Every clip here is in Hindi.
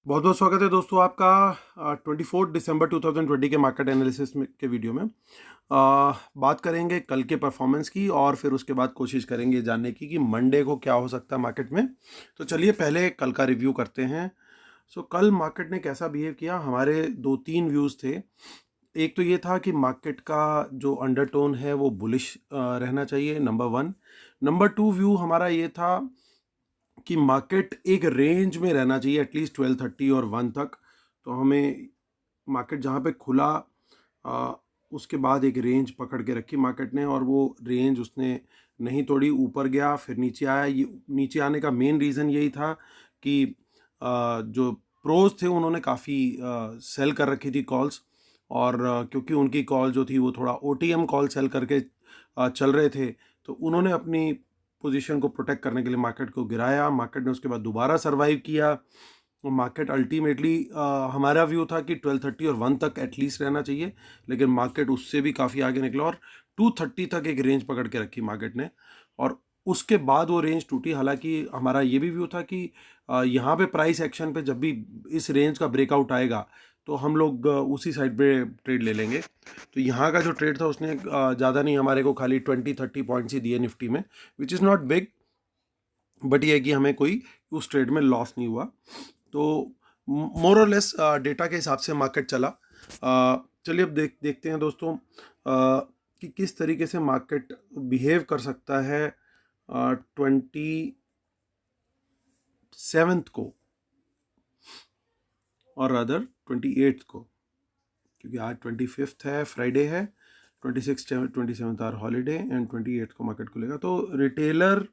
बहुत बहुत स्वागत है दोस्तों आपका 24 दिसंबर 2020 के मार्केट एनालिसिस के वीडियो में। बात करेंगे कल के परफॉर्मेंस की और फिर उसके बाद कोशिश करेंगे जानने की कि मंडे को क्या हो सकता है मार्केट में। तो चलिए पहले कल का रिव्यू करते हैं। कल मार्केट ने कैसा बिहेव किया, हमारे दो तीन व्यूज़ थे। एक तो ये था कि मार्केट का जो अंडरटोन है वो बुलिश रहना चाहिए, number one. Number two view हमारा ये था कि मार्केट एक रेंज में रहना चाहिए एटलीस्ट 12:30 और 1 तक। तो हमें मार्केट जहाँ पे खुला आ, उसके बाद एक रेंज पकड़ के रखी मार्केट ने, और वो रेंज उसने नहीं तोड़ी, ऊपर गया फिर नीचे आया। ये नीचे आने का मेन रीज़न यही था कि जो प्रोज थे उन्होंने काफ़ी सेल कर रखी थी कॉल्स, और क्योंकि उनकी कॉल जो थी वो थोड़ा ओटीएम कॉल सेल करके चल रहे थे, तो उन्होंने अपनी पोजीशन को प्रोटेक्ट करने के लिए मार्केट को गिराया। मार्केट ने उसके बाद दोबारा सर्वाइव किया। और मार्केट अल्टीमेटली हमारा व्यू था कि 12:30 और 1 तक एटलीस्ट रहना चाहिए, लेकिन मार्केट उससे भी काफ़ी आगे निकला और 2:30 तक एक रेंज पकड़ के रखी मार्केट ने, और उसके बाद वो रेंज टूटी। हालांकि हमारा ये भी व्यू था कि यहाँ पे प्राइस एक्शन पे जब भी इस रेंज का ब्रेकआउट आएगा तो हम लोग उसी साइड पे ट्रेड ले लेंगे। तो यहाँ का जो ट्रेड था उसने ज़्यादा नहीं, हमारे को खाली 20-30 पॉइंट्स ही दिए निफ्टी में, which is not big, but ये है कि हमें कोई उस ट्रेड में लॉस नहीं हुआ। तो मोर और लेस डेटा के हिसाब से मार्केट चला। चलिए अब देखते हैं दोस्तों कि किस तरीके से मार्केट बिहेव कर सकता है 27 को, और अदर 28 को, क्योंकि आज 25 है, फ्राइडे है। 26 27 आर हॉलीडे एंड 28 को मार्केट खुलेगा। तो रिटेलर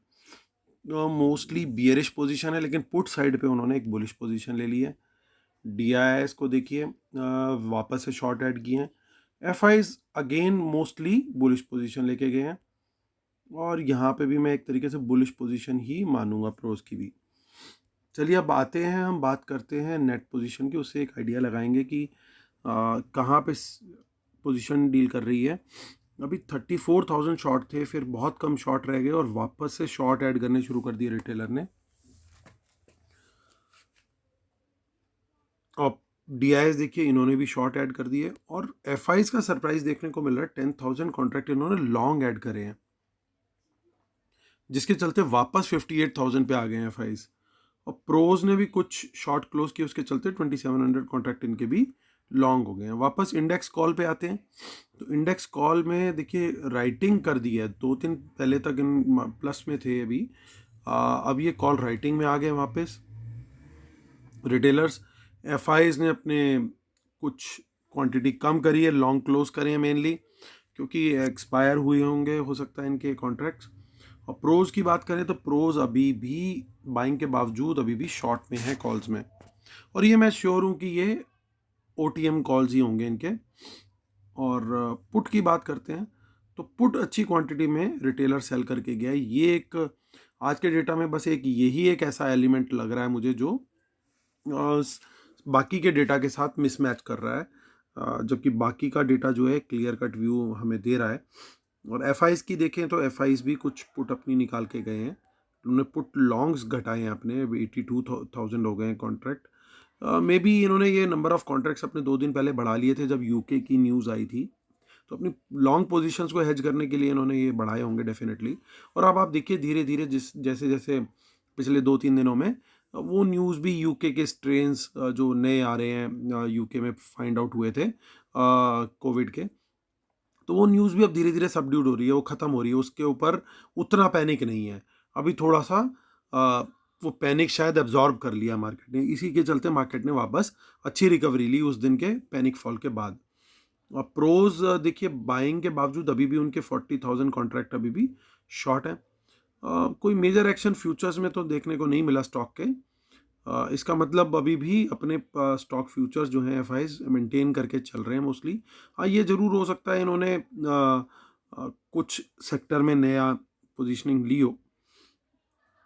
मोस्टली बियरिश पोजीशन है, लेकिन पुट साइड पे उन्होंने एक बुलिश पोजीशन ले ली है। DIIs को देखिए वापस से शॉर्ट ऐड किए हैं। FIs again mostly bullish position लेके गए हैं, और यहाँ पे भी मैं एक तरीके से बुलिश पोजीशन ही मानूंगा प्रोज की भी। चलिए अब आते हैं, हम बात करते हैं नेट पोजीशन की, उससे एक आइडिया लगाएंगे कि कहाँ पे पोजीशन डील कर रही है। अभी 34,000 शॉर्ट थे, फिर बहुत कम शॉर्ट रह गए और वापस से शॉर्ट ऐड करने शुरू कर दिए रिटेलर ने। और DIs देखिए, इन्होंने भी शॉर्ट ऐड कर दिए, और FIs का सरप्राइज देखने को मिल रहा है। 10,000 कॉन्ट्रैक्ट इन्होंने लॉन्ग ऐड करे हैं, जिसके चलते वापस 58,000 पे आ गए हैं FIs। और प्रोज ने भी कुछ शॉर्ट क्लोज किए, उसके चलते 2700 कॉन्ट्रैक्ट इनके भी लॉन्ग हो गए हैं। वापस इंडेक्स कॉल पे आते हैं, तो इंडेक्स कॉल में देखिए राइटिंग कर दी है। 2 दिन पहले तक इन प्लस में थे, अभी अब ये कॉल राइटिंग में आ गए वापस रिटेलर्स। FIs ने अपने कुछ क्वांटिटी कम करी है, लॉन्ग क्लोज करे हैं मेनली, क्योंकि एक्सपायर हुए होंगे हो सकता है इनके कॉन्ट्रैक्ट्स। और प्रोज की बात करें तो प्रोज अभी भी बाइंग के बावजूद अभी भी शॉर्ट में है कॉल्स में, और ये मैं श्योर हूँ कि ये OTM कॉल्स ही होंगे इनके। और पुट की बात करते हैं तो पुट अच्छी क्वांटिटी में रिटेलर सेल करके गया है। ये एक आज के डेटा में बस एक यही एक ऐसा एलिमेंट लग रहा है मुझे जो बाकी के डेटा के साथ मिसमैच कर रहा है, जबकि बाकी का डेटा जो है क्लियर कट व्यू हमें दे रहा है। और FIs की देखें तो FIs भी कुछ पुट अपनी निकाल के गए हैं, उन्होंने पुट लॉन्ग्स घटाए हैं अपने, 82,000 हो गए हैं कॉन्ट्रैक्ट। मे बी इन्होंने ये नंबर ऑफ कॉन्ट्रैक्ट्स अपने 2 दिन पहले बढ़ा लिए थे जब UK की न्यूज़ आई थी, तो अपनी लॉन्ग पोजीशंस को हेज करने के लिए इन्होंने ये बढ़ाए होंगे डेफिनेटली। और अब आप देखिए धीरे धीरे जैसे जैसे पिछले 2-3 दिनों में वो न्यूज़ भी UK के स्ट्रेन्स जो नए आ रहे हैं UK में फाइंड आउट हुए थे कोविड के, तो वो न्यूज़ भी अब धीरे धीरे सबड्यूड हो रही है, वो ख़त्म हो रही है, उसके ऊपर उतना पैनिक नहीं है अभी। थोड़ा सा वो पैनिक शायद एब्जॉर्ब कर लिया मार्केट ने, इसी के चलते मार्केट ने वापस अच्छी रिकवरी ली उस दिन के पैनिक फॉल के बाद। और प्रोज देखिए बाइंग के बावजूद अभी भी उनके 40,000 कॉन्ट्रैक्ट अभी भी शॉर्ट है। कोई मेजर एक्शन फ्यूचर्स में तो देखने को नहीं मिला स्टॉक के। इसका मतलब अभी भी अपने स्टॉक फ्यूचर्स जो हैं FIs मेंटेन करके चल रहे हैं मोस्टली। हाँ, ये ज़रूर हो सकता है इन्होंने कुछ सेक्टर में नया पोजीशनिंग ली हो।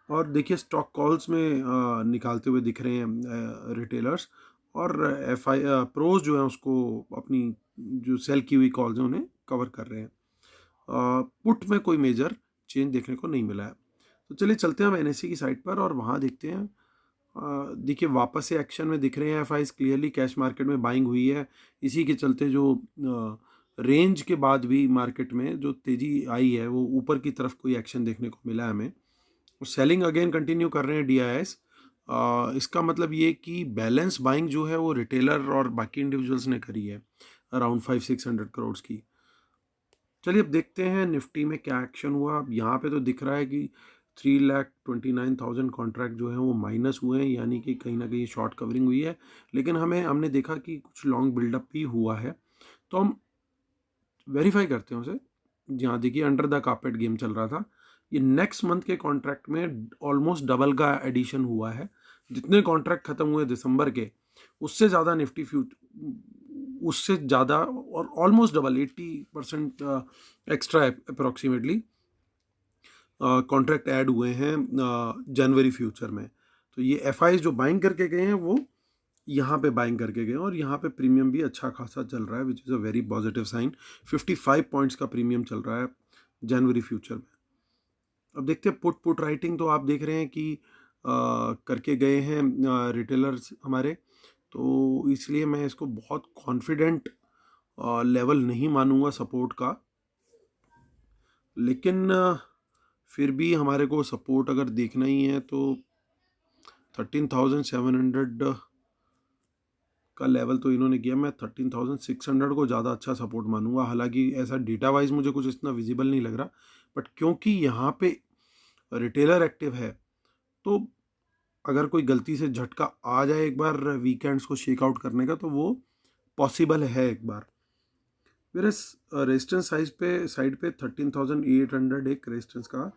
और देखिए स्टॉक कॉल्स में निकालते हुए दिख रहे हैं रिटेलर्स, और FI प्रोज जो है उसको अपनी जो सेल की हुई कॉल्स हैं उन्हें कवर कर रहे हैं। पुट में कोई मेजर चेंज देखने को नहीं मिला है। तो चलिए चलते हैं हम NSE की साइट पर और वहाँ देखते हैं देखिए वापस से एक्शन में दिख रहे हैं एफआईज, क्लियरली कैश मार्केट में बाइंग हुई है। इसी के चलते जो रेंज के बाद भी मार्केट में जो तेजी आई है वो ऊपर की तरफ कोई एक्शन देखने को मिला है हमें। सेलिंग अगेन कंटिन्यू कर रहे हैं डीआईएस। इसका मतलब ये कि बैलेंस बाइंग जो है वो रिटेलर और बाकी इंडिविजुअल्स ने करी है अराउंड 500-600 करोड़ की। चलिए अब देखते हैं निफ्टी में क्या एक्शन हुआ। अब यहाँ पे तो दिख रहा है कि 3,29,000 कॉन्ट्रैक्ट जो है वो माइनस हुए हैं, यानी कि कहीं ना कहीं शॉर्ट कवरिंग हुई है। लेकिन हमने देखा कि कुछ लॉन्ग बिल्डअप भी हुआ है, तो हम वेरीफाई करते हैं उसे। यहाँ देखिए अंडर द कारपेट गेम चल रहा था। ये नेक्स्ट मंथ के कॉन्ट्रैक्ट में ऑलमोस्ट डबल का एडिशन हुआ है। जितने कॉन्ट्रैक्ट खत्म हुए दिसंबर के, उससे ज़्यादा निफ्टी उससे ज़्यादा और almost double 80% extra approximately contract add हुए हैं जनवरी फ्यूचर में। तो ये एफआईज जो बाइंग करके गए हैं वो यहाँ पे बाइंग करके गए, और यहाँ पे प्रीमियम भी अच्छा खासा चल रहा है, which is a very positive sign. 55 points का प्रीमियम चल रहा है जनवरी फ्यूचर में। अब देखते हैं पुट राइटिंग, तो आप देख रहे हैं कि करके गए हैं रिटेलर्स हमारे, तो इसलिए मैं इसको बहुत कॉन्फिडेंट लेवल नहीं मानूंगा सपोर्ट का। लेकिन फिर भी हमारे को सपोर्ट अगर देखना ही है तो 13,700 का लेवल तो इन्होंने किया। मैं 13,600 को ज़्यादा अच्छा सपोर्ट मानूंगा। हालांकि ऐसा डेटा वाइज मुझे कुछ इतना विजिबल नहीं लग रहा, बट क्योंकि यहाँ पे रिटेलर एक्टिव है, तो अगर कोई गलती से झटका आ जाए एक बार वीकेंड्स को शेक आउट करने का, तो वो पॉसिबल है एक बार। मेरे रेजिस्टेंस साइड पे 13,800 एक रेजिस्टेंस का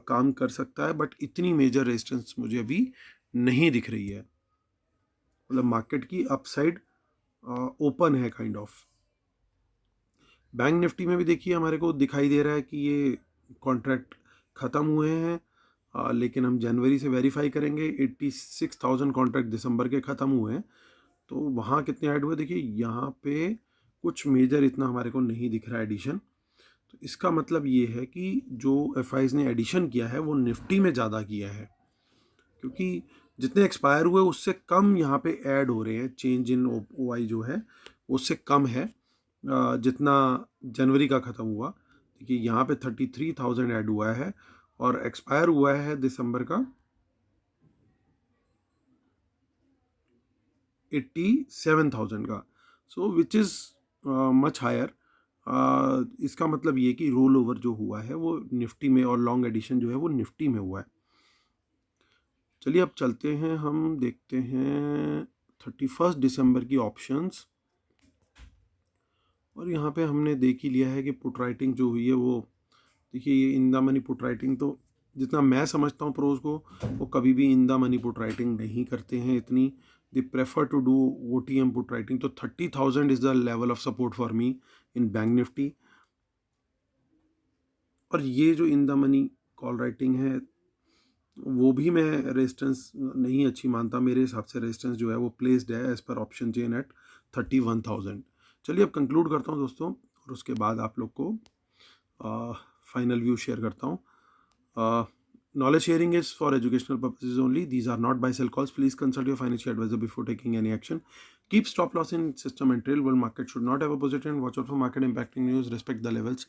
काम कर सकता है, बट इतनी मेजर रेजिस्टेंस मुझे अभी नहीं दिख रही है। मतलब मार्केट की अपसाइड ओपन है काइंड ऑफ। बैंक निफ्टी में भी देखिए हमारे को दिखाई दे रहा है कि ये कॉन्ट्रैक्ट ख़त्म हुए हैं, लेकिन हम जनवरी से वेरीफाई करेंगे। 86,000 कॉन्ट्रैक्ट दिसंबर के ख़त्म हुए हैं, तो वहाँ कितने ऐड हुए देखिए। यहाँ पे कुछ मेजर इतना हमारे को नहीं दिख रहा है एडिशन। तो इसका मतलब ये है कि जो एफआईज ने एडिशन किया है वो निफ्टी में ज़्यादा किया है, क्योंकि जितने एक्सपायर हुए उससे कम यहाँ पे ऐड हो रहे हैं। चेंज इन ओआई जो है उससे कम है जितना जनवरी का ख़त्म हुआ। देखिए यहाँ पे 33,000 ऐड हुआ है, और एक्सपायर हुआ है दिसंबर का 87,000 का। सो विच इज़ मच हायर। इसका मतलब ये कि रोल ओवर जो हुआ है वो निफ्टी में, और लॉन्ग एडिशन जो है वो निफ्टी में हुआ है। चलिए अब चलते हैं, हम देखते हैं 31 दिसंबर की ऑप्शंस। और यहाँ पे हमने देख ही लिया है कि पुट राइटिंग जो हुई है वो, देखिए ये इन द मनी पुट राइटिंग, तो जितना मैं समझता हूँ प्रोज को, वो कभी भी in the money put writing नहीं करते हैं इतनी। They prefer to do OTM put writing. तो 30,000 is the level of support for me in bank Nifty. और ये जो in the money call writing है वो भी मैं रेजिस्टेंस नहीं अच्छी मानता। मेरे हिसाब से रेजिस्टेंस जो है वो प्लेस्ड है as per option chain eight 31,000। चलिए अब कंक्लूड करता हूँ दोस्तों, और उसके बाद आप लोग को फाइनल व्यू शेयर करता हूँ। Knowledge sharing is for educational purposes only. These are not buy sell calls. Please consult your financial advisor before taking any action. Keep stop loss in system and trail. World market should not have a positive and watch out for market impacting news. Respect the levels.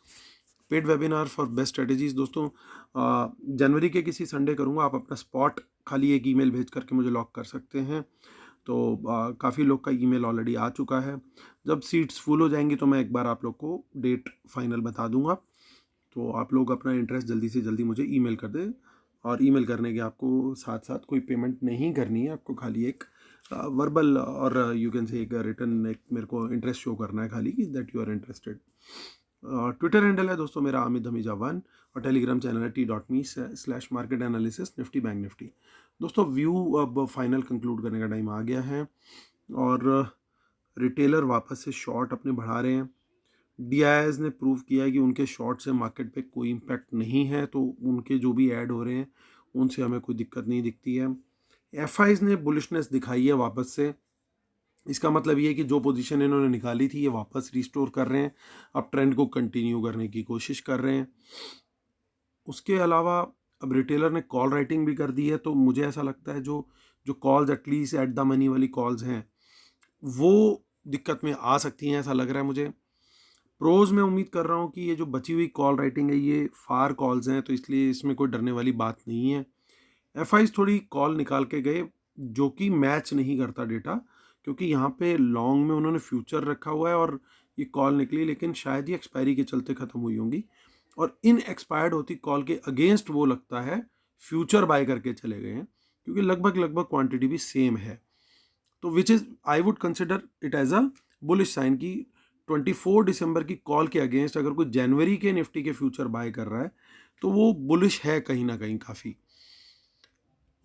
Paid webinar for best strategies दोस्तों जनवरी के किसी संडे करूँगा। आप अपना स्पॉट खाली एक ईमेल भेज करके मुझे लॉक कर सकते हैं। तो काफ़ी लोग का ईमेल ऑलरेडी आ चुका है। जब सीट्स फुल हो जाएंगी तो मैं एक बार आप लोग को डेट फाइनल बता दूंगा। तो आप लोग अपना इंटरेस्ट जल्दी से जल्दी मुझे ईमेल कर दें, और ईमेल करने के आपको साथ साथ कोई पेमेंट नहीं करनी है। आपको खाली एक वर्बल और यू कैन से एक रिटर्न एक मेरे को इंटरेस्ट शो करना है खाली, कि that you are interested. Twitter handle है दोस्तों मेरा अमित हमीजा 1, और टेलीग्राम चैनल है t.me/market analysis Nifty bank Nifty. दोस्तों व्यू अब फाइनल कंक्लूड करने का टाइम आ गया है, और रिटेलर वापस से शॉर्ट अपने बढ़ा रहे हैं। डीआईएस ने प्रूव किया है कि उनके शॉर्ट से मार्केट पे कोई इम्पैक्ट नहीं है, तो उनके जो भी ऐड हो रहे हैं उनसे हमें कोई दिक्कत नहीं दिखती है। एफआईज ने बुलिशनेस दिखाई है वापस से। इसका मतलब ये है कि जो पोजीशन इन्होंने निकाली थी ये वापस रिस्टोर कर रहे हैं, अब ट्रेंड को कंटिन्यू करने की कोशिश कर रहे हैं। उसके अलावा अब रिटेलर ने कॉल राइटिंग भी कर दी है, तो मुझे ऐसा लगता है जो जो calls at least at the money वाली कॉल्स हैं वो दिक्कत में आ सकती हैं, ऐसा लग रहा है मुझे। प्रोज में उम्मीद कर रहा हूँ कि ये जो बची हुई कॉल राइटिंग है ये फार कॉल्स हैं, तो इसलिए इसमें कोई डरने वाली बात नहीं है। एफआईज थोड़ी कॉल निकाल के गए जो कि मैच नहीं करता डेटा, क्योंकि यहाँ पे लॉन्ग में उन्होंने फ्यूचर रखा हुआ है और ये कॉल निकली, लेकिन शायद ये एक्सपायरी के चलते ख़त्म हुई होंगी और इन एक्सपायर्ड होती कॉल के अगेंस्ट वो लगता है फ्यूचर बाय करके चले गए हैं, क्योंकि लगभग क्वांटिटी भी सेम है। तो which is I would consider it as a bullish sign कि 24 दिसंबर की कॉल के अगेंस्ट अगर कोई जनवरी के निफ्टी के फ्यूचर बाय कर रहा है तो वो बुलिश है कहीं ना कहीं काफ़ी।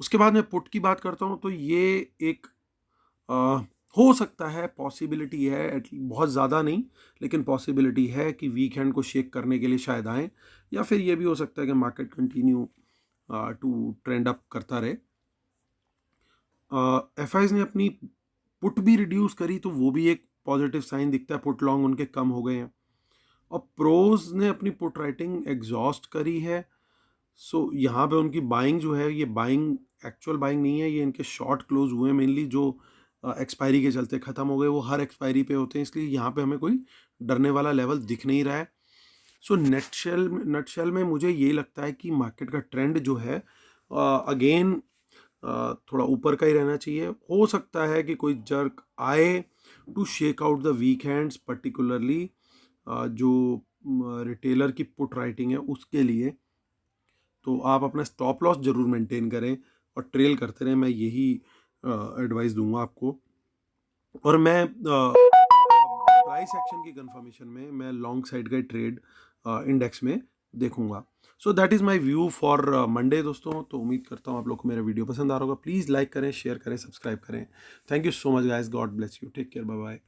उसके बाद मैं पुट की बात करता हूँ तो ये एक हो सकता है, पॉसिबिलिटी है, बहुत ज़्यादा नहीं लेकिन पॉसिबिलिटी है कि वीकेंड को शेक करने के लिए शायद आए, या फिर ये भी हो सकता है कि market continue to trend up करता रहे। एफआईज ने अपनी पुट भी रिड्यूस करी तो वो भी एक पॉजिटिव साइन दिखता है, पुट लॉन्ग उनके कम हो गए हैं। और प्रोज ने अपनी पुट राइटिंग एग्जॉस्ट करी है, सो यहाँ पे उनकी बाइंग जो है ये बाइंग एक्चुअल बाइंग नहीं है, ये इनके शॉर्ट क्लोज हुए हैं मेनली, जो एक्सपायरी के चलते ख़त्म हो गए, वो हर एक्सपायरी पे होते हैं, इसलिए यहाँ पे हमें कोई डरने वाला लेवल दिख नहीं रहा है। सो नटशेल में मुझे ये लगता है कि मार्केट का ट्रेंड जो है अगेन थोड़ा ऊपर का ही रहना चाहिए। हो सकता है कि कोई जर्क आए to shake out the weak hands, particularly जो रिटेलर की पुट राइटिंग है उसके लिए। तो आप अपना स्टॉप लॉस जरूर मेंटेन करें और ट्रेल करते रहें, मैं यही एडवाइस दूंगा आपको। और मैं प्राइस एक्शन की कंफर्मेशन में मैं लॉन्ग साइड का ट्रेड इंडेक्स में देखूंगा। So that is my view for Monday दोस्तों। तो उम्मीद करता हूँ आप लोग को मेरा वीडियो पसंद आ रहा होगा। प्लीज़ लाइक करें, शेयर करें, सब्सक्राइब करें। Thank you so much guys, god bless you, take care, bye bye.